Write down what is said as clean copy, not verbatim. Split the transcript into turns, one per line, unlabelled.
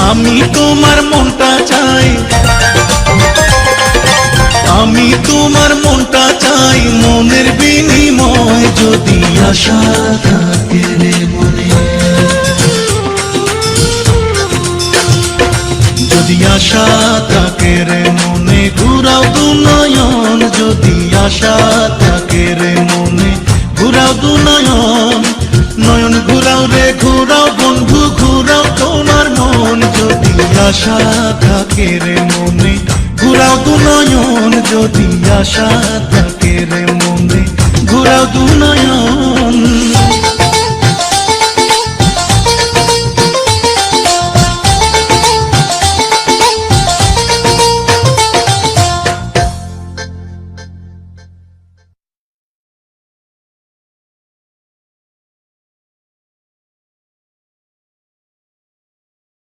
আমি তোমার মনটা চাই, আমি তোমার মনটা চাই, মনের বিনিময় যদি আশা থাকে রে মনে, যদি আশা থাকে রে মনে, ঘুরাও দু নয়ন, যদি আশা থাকে রে মনে, ঘুরাও দু নয়ন, নয়ন ঘুরাও রে ঘুরাও বন্ধু, ঘুরাও তোমার মন, যদি আশা থাকে রে মনে, ঘুরাও দু নয়ন, যদি আশা থাকে রে মনে, ঘুরাও দু নয়ন।